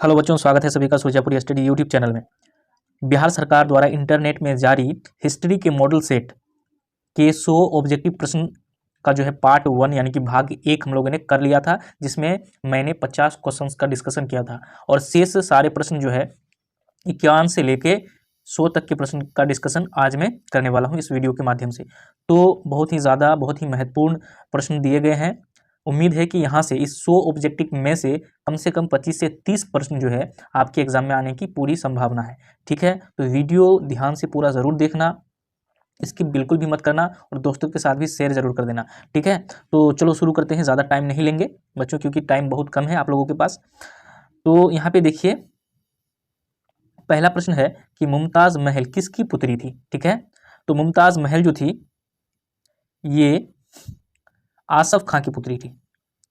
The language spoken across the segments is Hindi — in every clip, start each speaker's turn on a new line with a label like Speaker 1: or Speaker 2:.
Speaker 1: हेलो बच्चों, स्वागत है सभी का सुरजापुरी स्टडी यूट्यूब चैनल में। बिहार सरकार द्वारा इंटरनेट में जारी हिस्ट्री के मॉडल सेट के 100 ऑब्जेक्टिव प्रश्न का जो है पार्ट 1 यानी कि भाग 1 हम लोगों ने कर लिया था, जिसमें मैंने 50 क्वेश्चंस का डिस्कशन किया था और शेष सारे प्रश्न जो है 51 से लेके 100 तक के प्रश्न का डिस्कशन आज मैं करने वाला हूं इस वीडियो के माध्यम से। तो बहुत ही ज़्यादा बहुत ही महत्वपूर्ण प्रश्न दिए गए हैं। उम्मीद है कि यहाँ से इस 100 ऑब्जेक्टिव में से कम 25 से 30 प्रश्न जो है आपके एग्जाम में आने की पूरी संभावना है। ठीक है, तो वीडियो ध्यान से पूरा ज़रूर देखना, इसकी बिल्कुल भी मत करना और दोस्तों के साथ भी शेयर जरूर कर देना। ठीक है, तो चलो शुरू करते हैं, ज़्यादा टाइम नहीं लेंगे बच्चों क्योंकि टाइम बहुत कम है आप लोगों के पास। तो यहाँ पे देखिए, पहला प्रश्न है कि मुमताज़ महल किसकी पुत्री थी। ठीक है, तो मुमताज़ महल जो थी ये आसफ खां की पुत्री थी।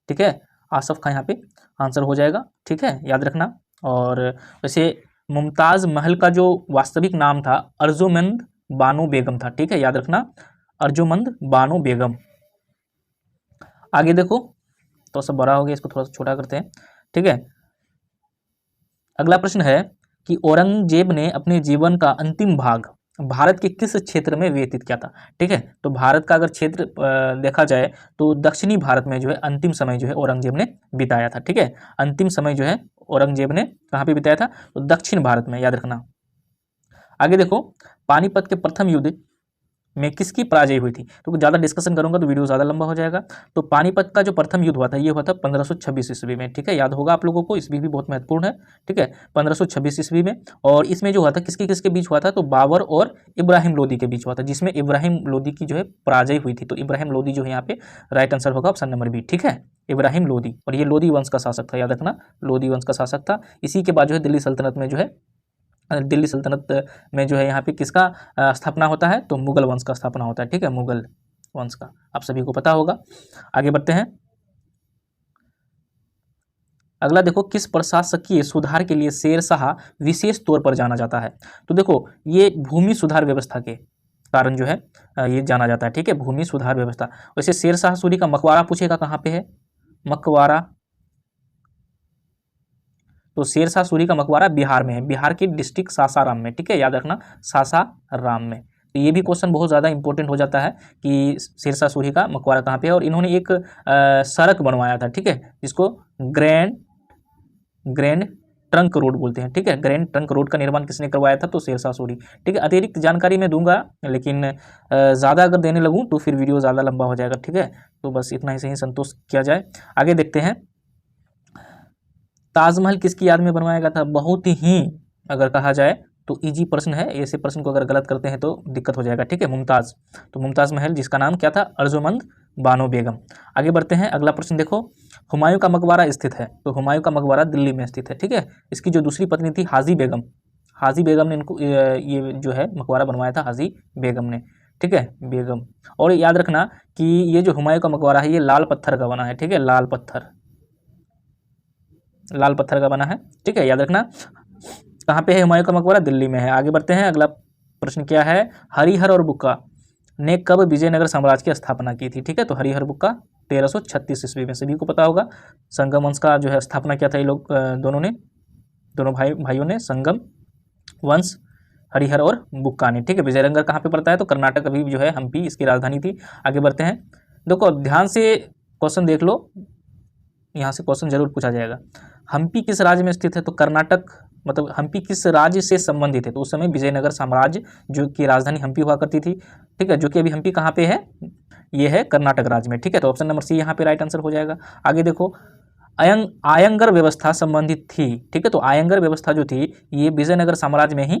Speaker 1: ठीक है, आसफ खां यहाँ पे आंसर हो जाएगा। ठीक है, याद रखना। और वैसे मुमताज़ महल का जो वास्तविक नाम था अर्जुमंद बानो बेगम था। ठीक है, याद रखना, अर्जुमंद बानो बेगम। आगे देखो, तो सब बड़ा हो गया, इसको थोड़ा सा छोटा करते हैं। ठीक है, अगला प्रश्न है कि औरंगजेब ने अपने जीवन का अंतिम भाग भारत के किस क्षेत्र में व्यतीत किया था। ठीक है, तो भारत का अगर क्षेत्र देखा जाए तो दक्षिणी भारत में जो है अंतिम समय जो है औरंगजेब ने बिताया था। ठीक है, अंतिम समय जो है औरंगजेब ने कहाँ पे बिताया था, तो दक्षिण भारत में, याद रखना। आगे देखो, पानीपत के प्रथम युद्ध में किसकी पराजय हुई थी। तो ज़्यादा डिस्कशन करूंगा तो वीडियो ज़्यादा लंबा हो जाएगा। तो पानीपत का जो प्रथम युद्ध हुआ था ये हुआ था 1526 ईस्वी में। ठीक है, याद होगा आप लोगों को, ईस्वी भी बहुत महत्वपूर्ण है। ठीक है, 1526 ईस्वी में। और इसमें जो हुआ था किसके किसके बीच हुआ था, तो बाबर और इब्राहिम लोदी के बीच हुआ था, जिसमें इब्राहिम लोदी की जो है पराजय हुई थी। तो इब्राहिम लोदी जो है यहाँ पे राइट आंसर होगा ऑप्शन नंबर बी। ठीक है, इब्राहिम लोदी, और ये लोदी वंश का शासक था, याद रखना, लोदी वंश का शासक था। इसी के बाद जो है दिल्ली सल्तनत में जो है यहाँ पे किसका स्थापना होता है, तो मुगल वंश का स्थापना होता है। ठीक है, मुगल वंश का, आप सभी को पता होगा। आगे बढ़ते हैं। अगला देखो, किस प्रशासकीय सुधार के लिए शेरशाह विशेष तौर पर जाना जाता है। तो देखो, ये भूमि सुधार व्यवस्था के कारण जो है ये जाना जाता है। ठीक है, भूमि सुधार व्यवस्था। वैसे शेरशाह सूरी का मकबरा पूछेगा कहाँ पे है, मकबरा, तो शेरशाह सूरी का मकबरा बिहार में है, बिहार के डिस्ट्रिक्ट सासाराम में। ठीक है, याद रखना, सासाराम में। तो ये भी क्वेश्चन बहुत ज़्यादा इंपॉर्टेंट हो जाता है कि शेरशाह सूरी का मकबरा कहाँ पे है। और इन्होंने एक सड़क बनवाया था, ठीक है, जिसको ग्रैंड ट्रंक रोड बोलते हैं। ठीक है, ग्रैंड ट्रंक रोड का निर्माण किसने करवाया था, तो शेरशाह सूरी। ठीक है, अतिरिक्त जानकारी मैं दूंगा, लेकिन ज़्यादा अगर देने लगूँ तो फिर वीडियो ज़्यादा लंबा हो जाएगा। ठीक है, तो बस इतना ही सही संतोष किया जाए। आगे देखते हैं, ताजमहल किसकी याद में बनवाया गया था। बहुत ही अगर कहा जाए तो इजी प्रश्न है, ऐसे प्रश्न को अगर गलत करते हैं तो दिक्कत हो जाएगा। ठीक है, मुमताज़, तो मुमताज़ महल जिसका नाम क्या था, अर्जुमंद बानो बेगम। आगे बढ़ते हैं, अगला प्रश्न देखो, हुमायूं का मकबरा स्थित है, तो हुमायूं का मकबरा दिल्ली में स्थित है। ठीक है, इसकी जो दूसरी पत्नी थी हाजी बेगम, हाजी बेगम ने इनको ये जो है मकबरा बनवाया था, हाजी बेगम ने। ठीक है, बेगम। और याद रखना कि ये जो हुमायूं का मकबरा है ये लाल पत्थर का बना है। ठीक है, लाल पत्थर का बना है। ठीक है, याद रखना। कहाँ पे है हुमायूं का मकबरा, दिल्ली में है। आगे बढ़ते हैं, अगला प्रश्न क्या है, हरिहर और बुक्का ने कब विजयनगर साम्राज्य की स्थापना की थी। ठीक है, तो हरिहर बुक्का 1336 ईस्वी में, सभी को पता होगा। संगम वंश का जो है स्थापना किया था ये लोग दोनों भाइयों ने, संगम वंश, हरिहर और बुक्का ने। ठीक है, विजयनगर कहाँ पे पड़ता है, तो कर्नाटक, अभी जो है हम्पी इसकी राजधानी थी। आगे बढ़ते हैं, देखो ध्यान से क्वेश्चन देख लो, यहाँ से क्वेश्चन जरूर पूछा जाएगा। हम्पी किस राज्य में स्थित है, तो कर्नाटक, मतलब हम्पी किस राज्य से संबंधित है, तो उस समय विजयनगर साम्राज्य जो कि राजधानी हम्पी हुआ करती थी। ठीक है, जो कि अभी हम्पी कहाँ पे है, ये है कर्नाटक राज्य में। ठीक है, तो ऑप्शन नंबर सी यहाँ पे राइट आंसर हो जाएगा। आगे देखो, आयंगर व्यवस्था संबंधित थी। ठीक है, तो आयंगर व्यवस्था जो थी ये विजयनगर साम्राज्य में ही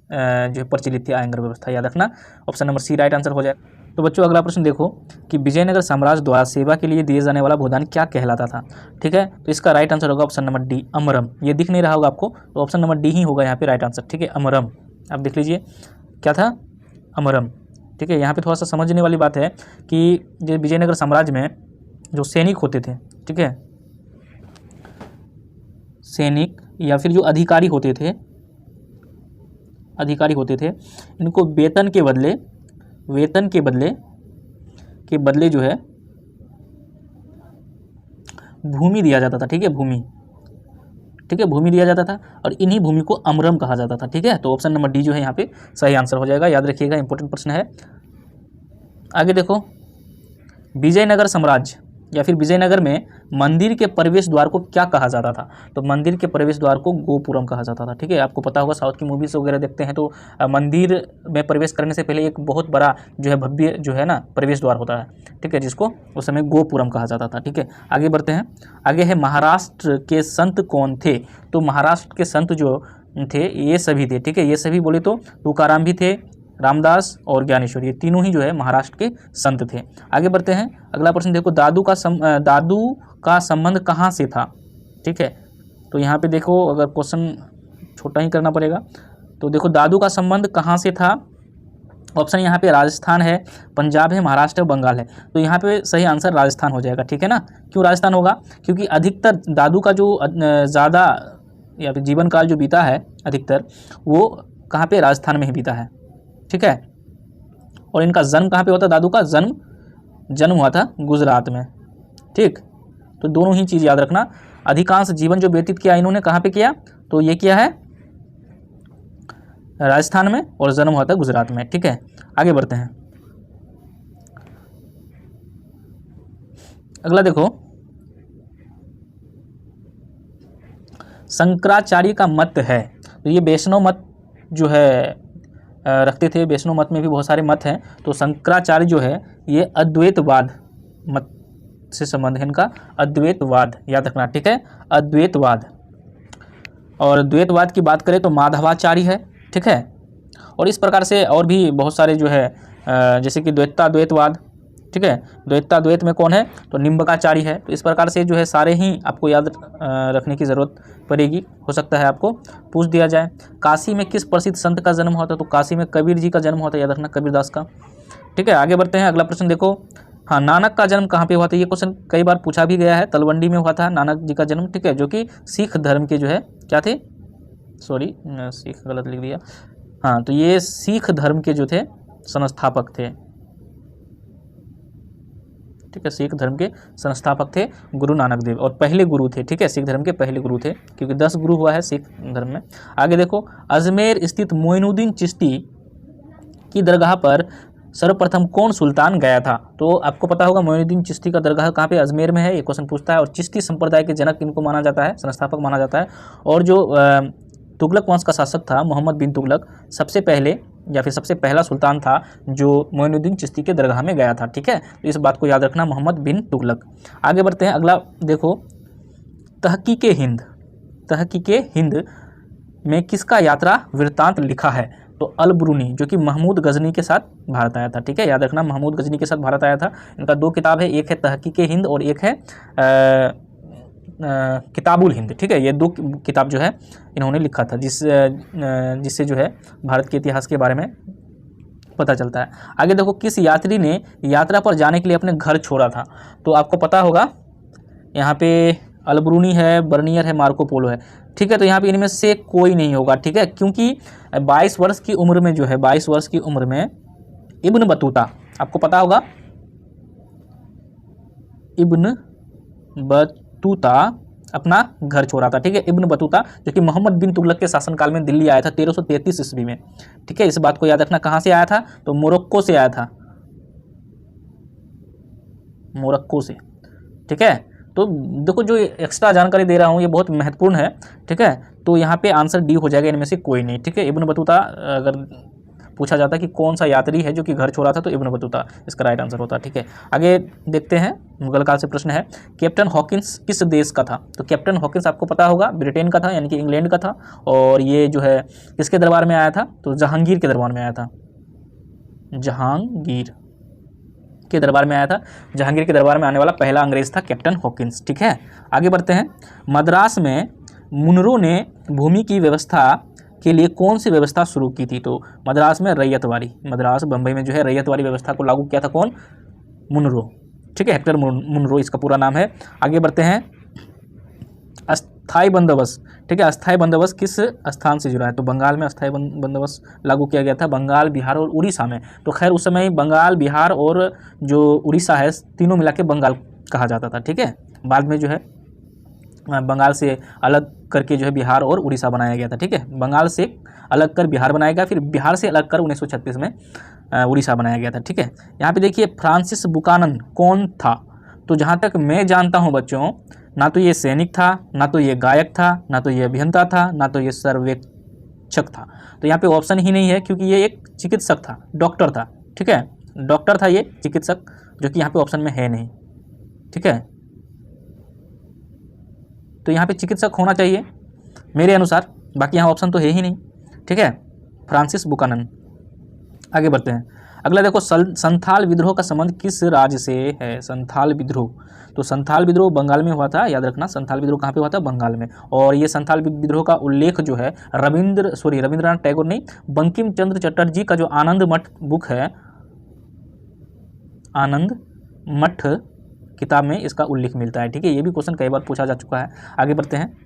Speaker 1: जो प्रचलित थी, आयंगर व्यवस्था, याद रखना, option number C right answer हो जाएगा। तो बच्चों अगला प्रश्न देखो कि विजयनगर साम्राज्य द्वारा सेवा के लिए दिए जाने वाला भूदान क्या कहलाता था। ठीक है, तो इसका राइट आंसर होगा ऑप्शन नंबर डी, अमरम। ये दिख नहीं रहा होगा आपको, तो ऑप्शन नंबर डी ही होगा यहाँ पे राइट आंसर। ठीक है, अमरम, आप देख लीजिए क्या था, अमरम। ठीक है, यहाँ पे थोड़ा सा समझने वाली बात है कि जो विजयनगर साम्राज्य में जो सैनिक होते थे, ठीक है, सैनिक या फिर जो अधिकारी होते थे, इनको वेतन के बदले जो है भूमि दिया जाता था। ठीक है, भूमि, ठीक है, भूमि दिया जाता था और इन्हीं भूमि को अमरम कहा जाता था। ठीक है, तो ऑप्शन नंबर डी जो है यहाँ पे सही आंसर हो जाएगा, याद रखिएगा, इंपॉर्टेंट प्रश्न है। आगे देखो, विजयनगर साम्राज्य या फिर विजयनगर में मंदिर के प्रवेश द्वार को क्या कहा जाता था? तो मंदिर के प्रवेश द्वार को गोपुरम कहा जाता था। ठीक है, आपको पता होगा, साउथ की मूवीज़ वगैरह देखते हैं तो मंदिर में प्रवेश करने से पहले एक बहुत बड़ा जो है भव्य जो है ना प्रवेश द्वार होता है। ठीक है, जिसको उस समय गोपुरम कहा जाता था। ठीक है, आगे बढ़ते हैं। आगे है महाराष्ट्र के संत कौन थे? तो महाराष्ट्र के संत जो थे ये सभी थे। ठीक है, ये सभी बोले तो तुकाराम भी थे, रामदास और ज्ञानेश्वर, ये तीनों ही जो है महाराष्ट्र के संत थे। आगे बढ़ते हैं, अगला प्रश्न देखो, दादू का संबंध कहाँ से था? ठीक है, तो यहाँ पे देखो, अगर क्वेश्चन छोटा ही करना पड़ेगा तो देखो, दादू का संबंध कहाँ से था? ऑप्शन यहाँ पे राजस्थान है, पंजाब है, महाराष्ट्र है, बंगाल है। तो यहाँ पे सही आंसर राजस्थान हो जाएगा। ठीक है ना, क्यों राजस्थान होगा? क्योंकि अधिकतर दादू का जो ज़्यादा या फिर जीवन काल जो बीता है अधिकतर, वो कहाँ पे? राजस्थान में ही बीता है। ठीक है, और इनका जन्म कहाँ पे होता? दादू का जन्म हुआ था गुजरात में। ठीक, तो दोनों ही चीज़ याद रखना, अधिकांश जीवन जो व्यतीत किया इन्होंने कहाँ पे किया? तो ये किया है राजस्थान में, और जन्म हुआ था गुजरात में। ठीक है, आगे बढ़ते हैं। अगला देखो, शंकराचार्य का मत है, तो ये वैष्णव मत जो है रखते थे। वैष्णव मत में भी बहुत सारे मत हैं, तो शंकराचार्य जो है ये अद्वैतवाद मत से संबंध है इनका, अद्वैतवाद याद रखना। ठीक है, अद्वैतवाद। और द्वैतवाद की बात करें तो माधवाचार्य है। ठीक है, और इस प्रकार से और भी बहुत सारे जो है जैसे कि द्वैतवाद। ठीक है, द्वैत में कौन है? तो निम्बकाचार्य है। तो इस प्रकार से जो है सारे ही आपको याद रखने की ज़रूरत पड़ेगी, हो सकता है आपको पूछ दिया जाए। काशी में किस प्रसिद्ध संत का जन्म हुआ था? तो काशी में कबीर जी का जन्म हुआ था, याद रखना, कबीरदास का। ठीक है, आगे बढ़ते हैं। अगला प्रश्न देखो, हाँ, नानक का जन्म कहाँ पे हुआ था? ये क्वेश्चन कई बार पूछा भी गया है, तलवंडी में हुआ था नानक जी का जन्म। ठीक है, जो कि सिख धर्म के जो है क्या थे? सॉरी, सिख गलत लिख दिया। हाँ, तो ये सिख धर्म के जो थे संस्थापक थे। ठीक है, सिख धर्म के संस्थापक थे गुरु नानक देव, और पहले गुरु थे। ठीक है, सिख धर्म के पहले गुरु थे, क्योंकि 10 गुरु हुआ है सिख धर्म में। आगे देखो, अजमेर स्थित मोइनुद्दीन चिश्ती की दरगाह पर सर्वप्रथम कौन सुल्तान गया था? तो आपको पता होगा मोइनुद्दीन चिश्ती का दरगाह कहाँ पे? अजमेर में है, ये क्वेश्चन पूछता है। और चिश्ती संप्रदाय के जनक इनको माना जाता है, संस्थापक माना जाता है। और जो तुगलक वंश का शासक था मोहम्मद बिन तुगलक, सबसे पहले या फिर सबसे पहला सुल्तान था जो मोइनुद्दीन चिश्ती के दरगाह में गया था। ठीक है, तो इस बात को याद रखना, मोहम्मद बिन तुगलक। आगे बढ़ते हैं। अगला देखो, तहकीके हिंद में किसका यात्रा वृत्तांत लिखा है? तो अलब्रूनी, जो कि महमूद गजनी के साथ भारत आया था। ठीक है, याद रखना, महमूद गजनी के साथ भारत आया था। इनका 2 किताब है, एक है तहकीके हिंद और एक है किताबुल हिंद। ठीक है, ये 2 किताब जो है इन्होंने लिखा था, जिससे जो है भारत के इतिहास के बारे में पता चलता है। आगे देखो, किस यात्री ने यात्रा पर जाने के लिए अपने घर छोड़ा था? तो आपको पता होगा, यहाँ पे अलब्रूनी है, बर्नियर है, मार्को पोलो है। ठीक है, तो यहाँ पे इनमें से कोई नहीं होगा। ठीक है, क्योंकि 22 वर्ष की उम्र में जो है, 22 वर्ष की उम्र में इब्न बतूता, आपको पता होगा, इब्न बतूता अपना घर छोड़ा था। ठीक है, इब्न बतूता जो कि मोहम्मद बिन तुगलक के शासनकाल में दिल्ली आया था 1333 ईस्वी में। ठीक है, इस बात को याद रखना। कहाँ से आया था? तो मोरक्को से आया था, मोरक्को से। ठीक है, तो देखो, जो एक्स्ट्रा जानकारी दे रहा हूँ ये बहुत महत्वपूर्ण है। ठीक है, तो यहाँ पे आंसर डी हो जाएगा, इनमें से कोई नहीं। ठीक है, इब्न बतूता, अगर पूछा जाता कि कौन सा यात्री है जो कि घर छोड़ा था, तो इब्न बतूता इसका राइट आंसर होता। ठीक है, आगे देखते हैं। मुगल काल से प्रश्न है, कैप्टन हॉकिंस किस देश का था? तो कैप्टन हॉकिंस आपको पता होगा ब्रिटेन का था, यानी कि इंग्लैंड का था। और ये जो है किसके दरबार में आया था? तो जहांगीर के दरबार में आया था, जहांगीर के दरबार में आया था। जहांगीर के दरबार में आने वाला पहला अंग्रेज था कैप्टन हॉकिंस। ठीक है, आगे बढ़ते हैं। मद्रास में मुनरो ने भूमि की व्यवस्था के लिए कौन सी व्यवस्था शुरू की थी? तो मद्रास में रैयतवारी, मद्रास बम्बई में जो है रैयतवारी व्यवस्था को लागू किया था कौन? मुनरो। ठीक है, हेक्टर मुनरो इसका पूरा नाम है। आगे बढ़ते हैं। अस्थाई बंदोबस्त। ठीक है, अस्थाई बंदोबस्त किस स्थान से जुड़ा है? तो बंगाल में अस्थाई बंदोबस्त लागू किया गया था, बंगाल, बिहार और उड़ीसा में। तो खैर उस समय बंगाल, बिहार और जो उड़ीसा है, तीनों मिला के बंगाल कहा जाता था। ठीक है, बाद में जो है बंगाल से अलग करके जो है बिहार और उड़ीसा बनाया गया था। ठीक है, बंगाल से अलग कर बिहार बनाया गया, फिर बिहार से अलग कर 1936 में उड़ीसा बनाया गया था। ठीक है, यहाँ पे देखिए फ्रांसिस बुकानन कौन था, तो जहाँ तक मैं जानता हूँ बच्चों, ना तो ये सैनिक था, ना तो ये गायक था, ना तो ये अभियंता था, ना तो ये सर्वेक्षक था। तो यहाँ पे ऑप्शन ही नहीं है, क्योंकि ये एक चिकित्सक था, डॉक्टर था। ठीक है, डॉक्टर था ये चिकित्सक, जो कि यहाँ पे ऑप्शन में है नहीं। ठीक है, तो यहाँ पे चिकित्सक होना चाहिए मेरे अनुसार, बाकी यहाँ ऑप्शन तो है ही नहीं। ठीक है, फ्रांसिस बुकानन। आगे बढ़ते हैं, अगला देखो, संथाल विद्रोह का संबंध किस राज्य से है? संथाल विद्रोह, तो संथाल विद्रोह बंगाल में हुआ था, याद रखना। संथाल विद्रोह कहाँ पे हुआ था? बंगाल में। और ये संथाल विद्रोह का उल्लेख जो है रविंद्रनाथ टैगोर नहीं, बंकिम चंद्र चटर्जी का जो आनंद मठ बुक है, आनंद मठ किताब में इसका उल्लेख मिलता है। ठीक है, ये भी क्वेश्चन कई बार पूछा जा चुका है। आगे बढ़ते हैं,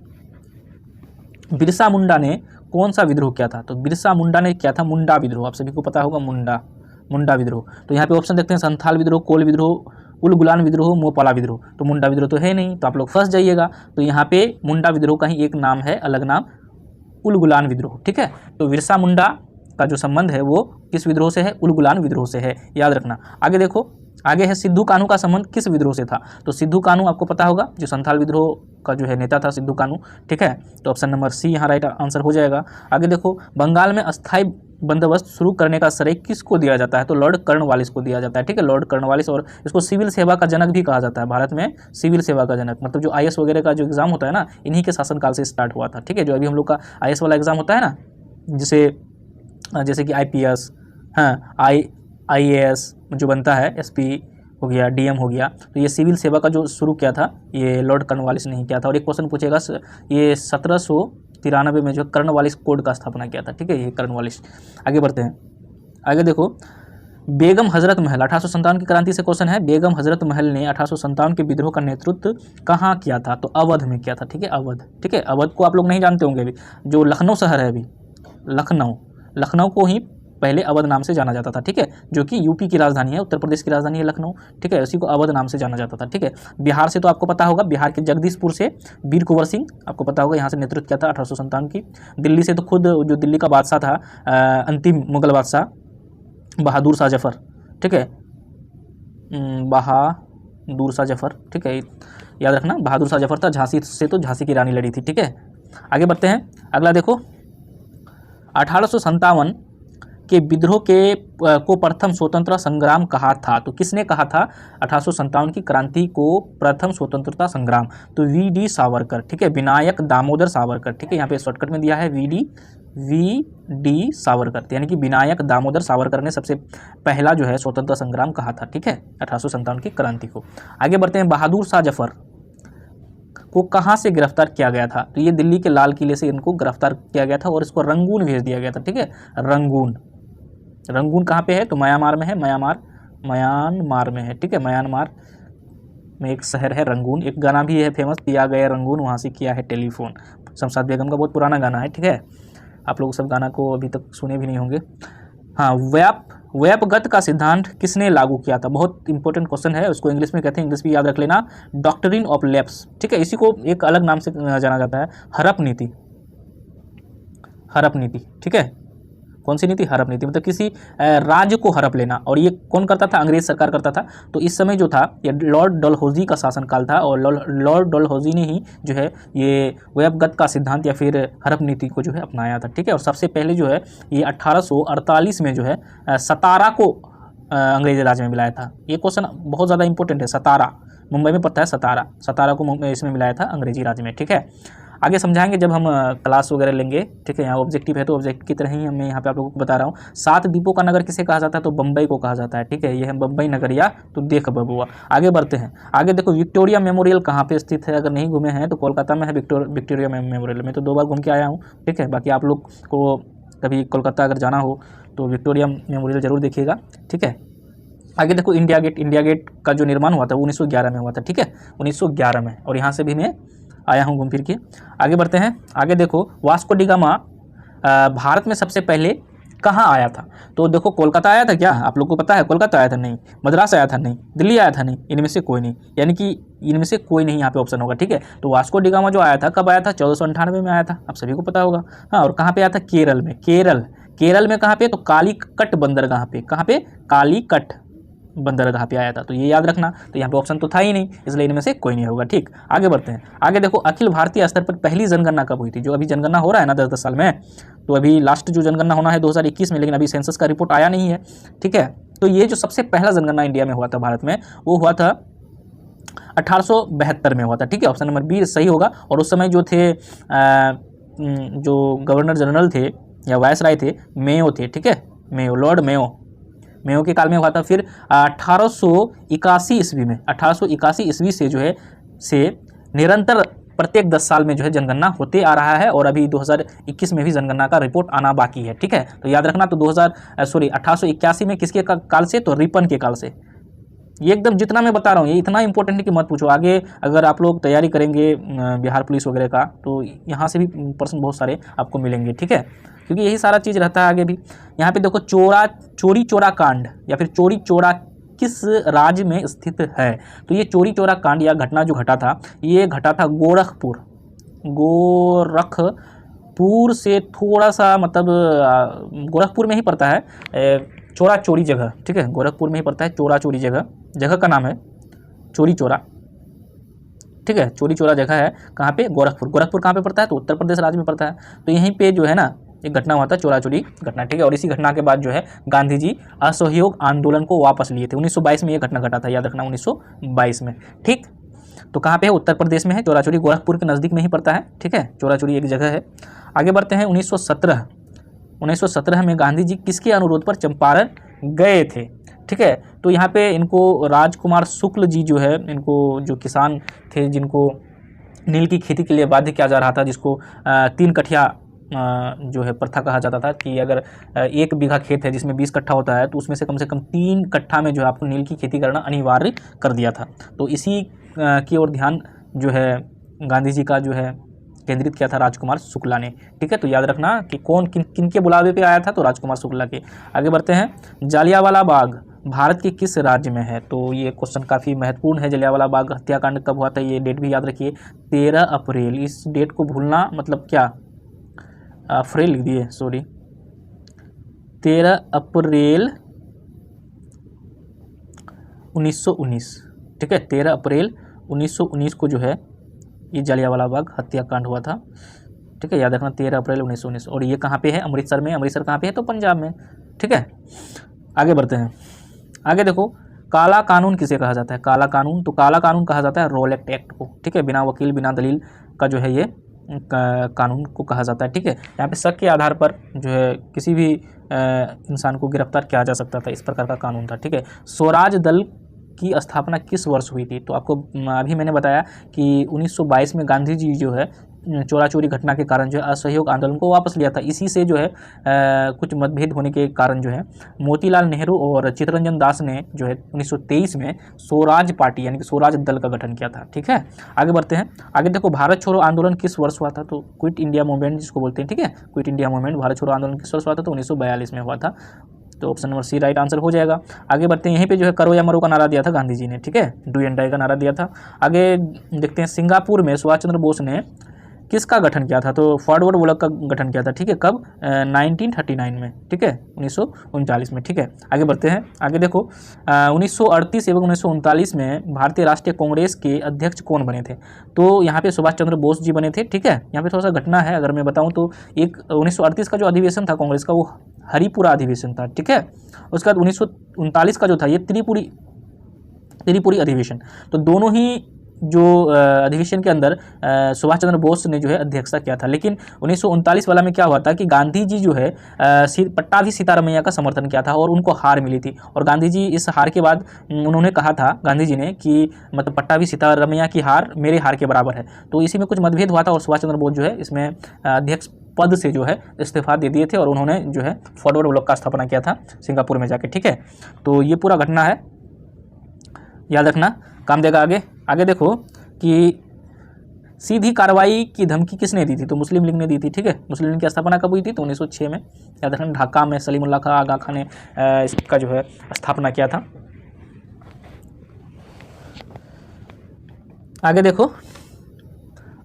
Speaker 1: बिरसा मुंडा ने कौन सा विद्रोह किया था? तो बिरसा मुंडा ने किया था मुंडा विद्रोह, आप सभी को पता होगा मुंडा विद्रोह। तो यहाँ पे ऑप्शन देखते हैं, संथाल विद्रोह, कोल विद्रोह, उलगुलान विद्रोह, मोपाला विद्रोह। तो मुंडा विद्रोह तो है नहीं, तो आप लोग फंस जाइएगा। तो यहाँ पे मुंडा विद्रोह का ही एक नाम है, अलग नाम, उलगुलान विद्रोह। ठीक है, तो बिरसा मुंडा का जो संबंध है वो किस विद्रोह से है? उलगुलान विद्रोह से है, याद रखना। आगे देखो, आगे है सिद्धू कान्हू का संबंध किस विद्रोह से था? तो सिद्धू कान्हू आपको पता होगा, जो संथाल विद्रोह का जो है नेता था, सिद्धू कान्हू। ठीक है, तो ऑप्शन नंबर सी यहाँ राइट आंसर हो जाएगा। आगे देखो, बंगाल में अस्थायी बंदोबस्त शुरू करने का श्रेय किसको दिया जाता है? तो लॉर्ड कर्नवालिस को दिया जाता है। ठीक है, लॉर्ड कर्नवालिस, और इसको सिविल सेवा का जनक भी कहा जाता है। भारत में सिविल सेवा का जनक, मतलब जो IAS वगैरह का जो एग्जाम होता है ना, इन्हीं के शासनकाल से स्टार्ट हुआ था। ठीक है, जो अभी हम लोग का IAS वाला एग्जाम होता है ना, जैसे कि IPS, हाँ, IAS जो बनता है, SP हो गया, DM हो गया, तो ये सिविल सेवा का जो शुरू किया था ये लॉर्ड कर्नवालिस ने ही किया था। और एक क्वेश्चन पूछेगा, ये 1793 में जो कर्नवालिस कोड का स्थापना किया था। ठीक है, ये कर्नवालिस। आगे बढ़ते हैं, आगे देखो, बेगम हजरत महल 1857 की क्रांति से क्वेश्चन है। बेगम हजरत महल ने 1857 के विद्रोह का नेतृत्व कहाँ किया था? तो अवध में किया था। ठीक है, अवध। ठीक है, अवध को आप लोग नहीं जानते होंगे अभी, जो लखनऊ शहर है अभी, लखनऊ को ही पहले अवध नाम से जाना जाता था। ठीक है, जो कि यूपी की राजधानी है, उत्तर प्रदेश की राजधानी है लखनऊ। ठीक है, उसी को अवध नाम से जाना जाता था। ठीक है, बिहार से तो आपको पता होगा, बिहार के जगदीशपुर से वीर कुंवर सिंह, आपको पता होगा, यहाँ से नेतृत्व किया था 1857 की। दिल्ली से तो खुद जो दिल्ली का बादशाह था, अंतिम मुगल बादशाह बहादुर शाह जफर। ठीक है, बहादुर शाह जफर। ठीक है, याद रखना, बहादुर शाह जफर था। झांसी से तो झांसी की रानी लड़ी थी। ठीक है, आगे बढ़ते हैं, अगला देखो, 1857 के विद्रोह को प्रथम स्वतंत्रता संग्राम कहा था? तो किसने कहा था 1857 की क्रांति को प्रथम स्वतंत्रता संग्राम? तो VD सावरकर। ठीक है, विनायक दामोदर सावरकर। ठीक है, यहाँ पे शॉर्टकट में दिया है VD सावरकर, यानी कि विनायक दामोदर सावरकर ने सबसे पहला जो है स्वतंत्रता संग्राम कहा था। ठीक है, 1857 की क्रांति को। आगे बढ़ते हैं, बहादुर शाह जफर को कहाँ से गिरफ्तार किया गया था? तो ये दिल्ली के लाल किले से इनको गिरफ्तार किया गया था और इसको रंगून भेज दिया गया था। ठीक है, रंगून कहाँ पे है? तो म्यांमार में है, म्यांमार में है। ठीक है, म्यांमार में एक शहर है रंगून। एक गाना भी है फेमस, पिया गया रंगून, वहाँ से किया है टेलीफोन, शमशाद बेगम का बहुत पुराना गाना है। ठीक है, आप लोग सब गाना को अभी तक सुने भी नहीं होंगे। हाँ, व्यापगत का सिद्धांत किसने लागू किया था? बहुत इंपॉर्टेंट क्वेश्चन है, उसको इंग्लिश में कहते हैं, इंग्लिश भी याद रख लेना, डॉक्ट्रिन ऑफ लैप्स। ठीक है, इसी को एक अलग नाम से जाना जाता है, हड़प नीति। ठीक है, कौन सी नीति? हड़प नीति, मतलब किसी राज्य को हड़प लेना। और ये कौन करता था? अंग्रेज सरकार करता था। तो इस समय जो था ये लॉर्ड डलहौजी का शासनकाल था, और लॉर्ड डलहौजी ने ही जो है ये व्यापगत का सिद्धांत या फिर हड़प नीति को जो है अपनाया था। ठीक है, और सबसे पहले जो है ये 1848 में जो है सतारा को अंग्रेज राज में मिलाया था। ये क्वेश्चन बहुत ज़्यादा इंपॉर्टेंट है। सतारा मुंबई में पड़ता है, सतारा को इसमें मिलाया था अंग्रेजी राज में। ठीक है, आगे समझाएंगे जब हम क्लास वगैरह लेंगे। ठीक है, यहाँ ऑब्जेक्टिव है तो ऑब्जेक्टिव की तरह ही मैं यहाँ पे आप लोगों को बता रहा हूँ। 7 द्वीपों का नगर किसे कहा जाता है? तो बम्बई को कहा जाता है। ठीक है, ये है बम्बई नगरिया, तो देख बबुआ। आगे बढ़ते हैं, आगे देखो, विक्टोरिया मेमोरियल कहाँ पे स्थित है? अगर नहीं घूमे हैं तो कोलकाता में है विक्टोरिया मेमोरियल। में तो 2 बार घूम के आया हूँ। ठीक है, बाकी आप लोग को कभी कोलकाता अगर जाना हो तो विक्टोरिया मेमोरियल जरूर देखिएगा। ठीक है, आगे देखो, इंडिया गेट का जो निर्माण हुआ था 1911 में हुआ था। ठीक है, 1911 में, और यहाँ से भी मैं आया हूँ घूम फिर के। आगे बढ़ते हैं, आगे देखो, वास्को डी गामा भारत में सबसे पहले कहाँ आया था? तो देखो कोलकाता आया था क्या? आप लोग को पता है कोलकाता आया था? नहीं। मद्रास आया था? नहीं। दिल्ली आया था? नहीं। इनमें से कोई नहीं, यानी कि इनमें से कोई नहीं यहाँ पे ऑप्शन होगा, ठीक है। तो वास्को डी गामा जो आया था कब आया था? 1498 में आया था, आप सभी को पता होगा। हाँ, और कहाँ पे आया था? केरल में। केरल में कहाँ पे? तो कालीकट बंदरगाह पे। कहाँ पे? कालीकट बंदरगाह पे आया था। तो ये याद रखना। तो यहाँ पे ऑप्शन तो था ही नहीं, इसलिए इनमें से कोई नहीं होगा, ठीक। आगे बढ़ते हैं। आगे देखो, अखिल भारतीय स्तर पर पहली जनगणना कब हुई थी? जो अभी जनगणना हो रहा है ना 10-10 साल में, तो अभी लास्ट जो जनगणना होना है 2021 में, लेकिन अभी सेंसस का रिपोर्ट आया नहीं है, ठीक है। तो ये जो सबसे पहला जनगणना इंडिया में हुआ था, भारत में, वो हुआ था 1872 में हुआ था, ठीक है। ऑप्शन नंबर बी सही होगा। और उस समय जो थे जो गवर्नर जनरल थे या वायसराय थे, मेयो थे, ठीक है। मेयो, लॉर्ड मेयो के काल में हुआ था। फिर 1881 ईस्वी में, 1881 ईस्वी से जो है से निरंतर प्रत्येक 10 साल में जो है जनगणना होते आ रहा है, और अभी 2021 में भी जनगणना का रिपोर्ट आना बाकी है, ठीक है। तो याद रखना। तो 1881 में किसके काल से? तो रिपन के काल से। ये एकदम जितना मैं बता रहा हूँ ये इतना इंपॉर्टेंट है कि मत पूछो। आगे अगर आप लोग तैयारी करेंगे बिहार पुलिस वगैरह का, तो यहाँ से भी प्रश्न बहुत सारे आपको मिलेंगे, ठीक है, क्योंकि यही सारा चीज़ रहता है आगे भी। यहाँ पे देखो, चोरी चोरा कांड या फिर चोरी चोरा किस राज्य में स्थित है? तो ये चोरी चोरा कांड या घटना जो घटा था, ये घटा था गोरखपुर से थोड़ा सा, मतलब गोरखपुर में ही पड़ता है, चोरा चोरी जगह, ठीक है। गोरखपुर में ही पड़ता है चोरा चोरी जगह का नाम है चोरी चोरा, ठीक है। चोरी चोरा जगह है कहाँ पे? गोरखपुर कहाँ पे पड़ता है? तो उत्तर प्रदेश राज्य में पड़ता है। तो यहीं पे जो है ना एक घटना हुआ था, चोरा चोरी घटना, ठीक है। और इसी घटना के बाद जो है गांधी जी असहयोग आंदोलन को वापस लिए थे। 1922 में ये घटना घटा था, याद रखना, 1922 में, ठीक। तो कहाँ पे है? उत्तर प्रदेश में है चोरा चोरी, गोरखपुर के नज़दीक में ही पड़ता है, ठीक है। चोरा चोरी एक जगह है। आगे बढ़ते हैं। 1917 में गांधी जी किसके अनुरोध पर चंपारण गए थे, ठीक है। तो यहाँ पे इनको राजकुमार शुक्ल जी जो है, इनको जो किसान थे जिनको नील की खेती के लिए बाध्य किया जा रहा था, जिसको 3 कठिया जो है प्रथा कहा जाता था, कि अगर 1 बीघा खेत है जिसमें 20 कट्ठा होता है, तो उसमें से कम 3 कट्ठा में जो है आपको नील की खेती करना अनिवार्य कर दिया था। तो इसी की ओर ध्यान जो है गांधी जी का जो है केंद्रित किया था राजकुमार शुक्ला ने, ठीक है। तो याद रखना कि कौन किन के बुलावे पे आया था? तो राजकुमार शुक्ला के। आगे बढ़ते हैं। जालियांवाला बाग भारत के किस राज्य में है? तो ये क्वेश्चन काफ़ी महत्वपूर्ण है। जालियांवाला बाग हत्याकांड कब हुआ था? ये डेट भी याद रखिए, 13 अप्रैल। इस डेट को भूलना मतलब क्या, अप्रैल लिख दिए, सॉरी, 13 अप्रैल 1919, ठीक है। 13 अप्रैल 1919 को जो है ये जालियांवाला बाग हत्याकांड हुआ था, ठीक है। याद रखना 13 अप्रैल 1919। और ये कहाँ पे है? अमृतसर में। अमृतसर कहाँ पे है? तो पंजाब में, ठीक है। आगे बढ़ते हैं। आगे देखो, काला कानून किसे कहा जाता है? काला कानून, तो काला कानून कहा जाता है रॉलेट एक्ट को, ठीक है। बिना वकील बिना दलील का जो है ये कानून को कहा जाता है, ठीक है। यहाँ पे शक के आधार पर जो है किसी भी इंसान को गिरफ्तार किया जा सकता था, इस प्रकार का कानून था, ठीक है। स्वराज दल की स्थापना किस वर्ष हुई थी? तो आपको अभी मैंने बताया कि 1922 में गांधी जी जो है चोरा चोरी घटना के कारण जो है असहयोग आंदोलन को वापस लिया था। इसी से जो है कुछ मतभेद होने के कारण जो है मोतीलाल नेहरू और चित्तरंजन दास ने जो है 1923 में स्वराज पार्टी यानी कि स्वराज दल का गठन किया था, ठीक है। आगे बढ़ते हैं। आगे देखो, भारत छोड़ो आंदोलन किस वर्ष हुआ था? तो क्विट इंडिया मूवमेंट जिसको बोलते हैं, ठीक है। क्विट इंडिया मूवमेंट, भारत छोड़ो आंदोलन किस वर्ष हुआ था? तो 1942 में हुआ था। तो option number C right answer हो जाएगा। आगे बढ़ते हैं। यहीं पे जो है करो या मरो का नारा दिया था गांधी जी ने, ठीक है। डू एंड डाई का नारा दिया था। आगे देखते हैं। सिंगापुर में सुभाष चंद्र बोस ने किसका गठन किया था? तो फॉरवर्ड ब्लॉक का गठन किया था, ठीक है। कब? 1939 में, ठीक है, 1939 में, ठीक है। आगे बढ़ते हैं। आगे देखो, 1938 एवं 1939 में भारतीय राष्ट्रीय कांग्रेस के अध्यक्ष कौन बने थे? तो यहाँ पे सुभाष चंद्र बोस जी बने थे, ठीक है। यहाँ पे थोड़ा सा घटना है, अगर मैं बताऊँ तो एक 1938 का जो अधिवेशन था कांग्रेस का, वो हरिपुरा अधिवेशन था, ठीक है। उसके बाद 1939 का जो था ये त्रिपुरी अधिवेशन। तो दोनों ही जो अधिवेशन के अंदर सुभाष चंद्र बोस ने जो है अध्यक्षता किया था। लेकिन 1939 वाला में क्या हुआ था कि गांधी जी जो है पट्टाभी सीतारमैया का समर्थन किया था और उनको हार मिली थी। और गांधी जी इस हार के बाद उन्होंने कहा था, गांधी जी ने, कि मतलब पट्टाभी सीतारमैया की हार मेरे हार के बराबर है। तो इसी में कुछ मतभेद हुआ था और सुभाष चंद्र बोस जो है इसमें अध्यक्ष पद से जो है इस्तीफा दे दिए थे और उन्होंने जो है फॉरवर्ड ब्लॉक का स्थापना किया था सिंगापुर में जाके, ठीक है। तो ये पूरा घटना है, याद रखना, काम देगा आगे। आगे देखो कि सीधी कार्रवाई की धमकी किसने दी थी? तो मुस्लिम लीग ने दी थी। ठीक है, मुस्लिम लीग की स्थापना कब हुई थी? तो 1906 में, याद रखना, ढाका में सलीमुल्लाह खां आगा खां ने इसका जो है स्थापना किया था। आगे देखो,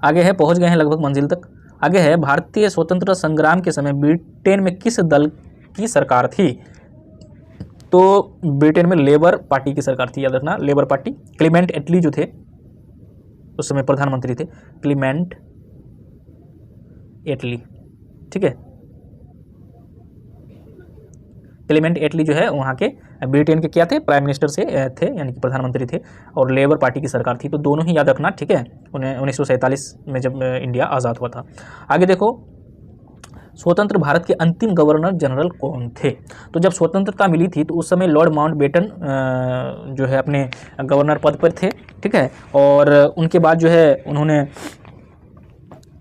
Speaker 1: आगे है, पहुंच गए हैं लगभग मंजिल तक। आगे है, भारतीय स्वतंत्रता संग्राम के समय ब्रिटेन में किस दल की सरकार थी? तो ब्रिटेन में लेबर पार्टी की सरकार थी, याद रखना, लेबर पार्टी। क्लीमेंट एटली जो थे उस समय प्रधानमंत्री थे, क्लीमेंट एटली। ठीक है, क्लीमेंट एटली जो है वहाँ के ब्रिटेन के क्या थे? प्राइम मिनिस्टर से थे, यानी कि प्रधानमंत्री थे, और लेबर पार्टी की सरकार थी। तो दोनों ही याद रखना। ठीक है, 1947 में जब इंडिया आज़ाद हुआ था। आगे देखो, स्वतंत्र भारत के अंतिम गवर्नर जनरल कौन थे? तो जब स्वतंत्रता मिली थी तो उस समय लॉर्ड माउंटबेटन जो है अपने गवर्नर पद पर थे। ठीक है, और उनके बाद जो है उन्होंने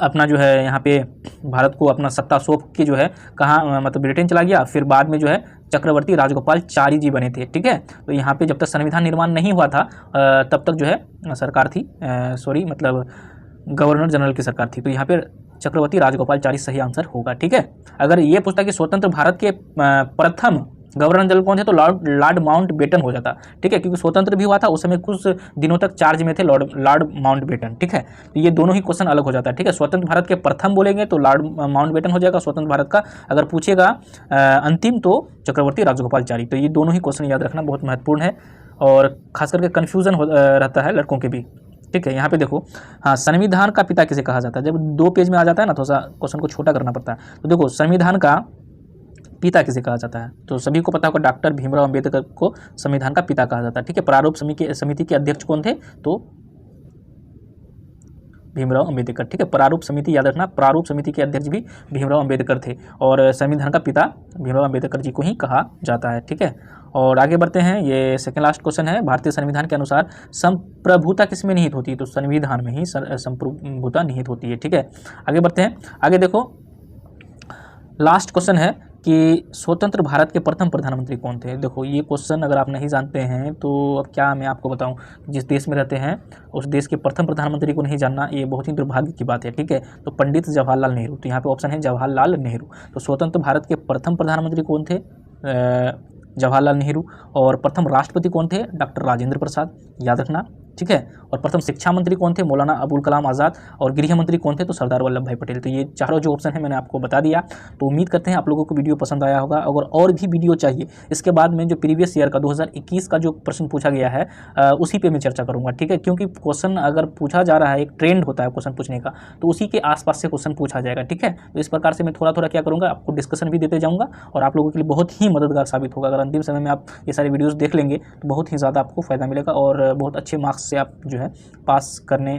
Speaker 1: अपना जो है यहाँ पे भारत को अपना सत्ता सौंप के जो है कहाँ, मतलब ब्रिटेन चला गया। फिर बाद में जो है चक्रवर्ती राजगोपालचारी जी बने थे। ठीक है, तो यहाँ पे जब तक संविधान निर्माण नहीं हुआ था तब तक जो है सरकार थी, मतलब गवर्नर जनरल की सरकार थी। तो यहाँ पे चक्रवर्ती राजगोपालचारी सही आंसर होगा। ठीक है, अगर ये पूछता कि स्वतंत्र भारत के प्रथम गवर्नर जनरल कौन थे, तो लॉर्ड माउंटबेटन हो जाता। ठीक है, क्योंकि स्वतंत्र भी हुआ था उस समय, कुछ दिनों तक चार्ज में थे लॉर्ड माउंटबेटन। ठीक है, तो ये दोनों ही क्वेश्चन अलग हो जाता है। ठीक है, स्वतंत्र भारत के प्रथम बोलेंगे तो लॉर्ड माउंटबेटन हो जाएगा स्वतंत्र भारत का। अगर पूछेगा अंतिम तो चक्रवर्ती राजगोपालचारी। तो ये दोनों ही क्वेश्चन याद रखना बहुत महत्वपूर्ण है, और खास करके कन्फ्यूजन रहता है लड़कों के भी। ठीक है, यहाँ पे देखो, हाँ, संविधान का पिता किसे कहा जाता है? जब 2 पेज में आ जाता है ना, थोड़ा सा क्वेश्चन को छोटा करना पड़ता है। तो देखो, संविधान का पिता किसे कहा जाता है? तो सभी को पता होगा, डॉक्टर भीमराव अंबेडकर को संविधान का पिता कहा जाता है। ठीक है, प्रारूप समिति के अध्यक्ष कौन थे? तो भीमराव अंबेडकर। ठीक है, प्रारूप समिति याद रखना, प्रारूप समिति के अध्यक्ष भी भीमराव अंबेडकर थे, और संविधान का पिता भीमराव अंबेडकर जी को ही कहा जाता है। ठीक है, और आगे बढ़ते हैं। ये सेकंड लास्ट क्वेश्चन है, भारतीय संविधान के अनुसार संप्रभुता किस में निहित होती है? तो संविधान में ही संप्रभुता निहित होती है। ठीक है, आगे बढ़ते हैं। आगे देखो, लास्ट क्वेश्चन है कि स्वतंत्र भारत के प्रथम प्रधानमंत्री कौन थे? देखो, ये क्वेश्चन अगर आप नहीं जानते हैं तो अब क्या मैं आपको बताऊं, जिस देश में रहते हैं उस देश के प्रथम प्रधानमंत्री को नहीं जानना, ये बहुत ही दुर्भाग्य की बात है। ठीक है, तो पंडित जवाहरलाल नेहरू। तो यहाँ पे ऑप्शन है जवाहरलाल नेहरू। तो स्वतंत्र भारत के प्रथम प्रधानमंत्री कौन थे? जवाहरलाल नेहरू। और प्रथम राष्ट्रपति कौन थे? डॉक्टर राजेंद्र प्रसाद, याद रखना। ठीक है, और प्रथम शिक्षा मंत्री कौन थे? मौलाना अबुल कलाम आज़ाद। और गृह मंत्री कौन थे? तो सरदार वल्लभ भाई पटेल। तो ये चारों जो ऑप्शन है मैंने आपको बता दिया। तो उम्मीद करते हैं आप लोगों को वीडियो पसंद आया होगा। अगर और भी वीडियो चाहिए इसके बाद में जो प्रीवियस ईयर का 2021 का जो प्रश्न पूछा गया है उसी पे मैं चर्चा करूँगा। ठीक है, क्योंकि क्वेश्चन अगर पूछा जा रहा है, एक ट्रेंड होता है क्वेश्चन पूछने का, तो उसी के आसपास से क्वेश्चन पूछा जाएगा। ठीक है, तो इस प्रकार से मैं थोड़ा थोड़ा क्या करूँगा, आपको डिस्कशन भी देते जाऊँगा, और आप लोगों के लिए बहुत ही मददगार साबित होगा। अगर अंतिम समय में आप ये सारी वीडियोज़ देख लेंगे तो बहुत ही ज़्यादा आपको फ़ायदा मिलेगा, और बहुत अच्छे मार्क्स से आप जो है पास करने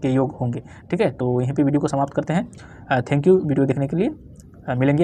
Speaker 1: के योग होंगे। ठीक है, तो यहीं पे वीडियो को समाप्त करते हैं। थैंक यू वीडियो देखने के लिए, मिलेंगे।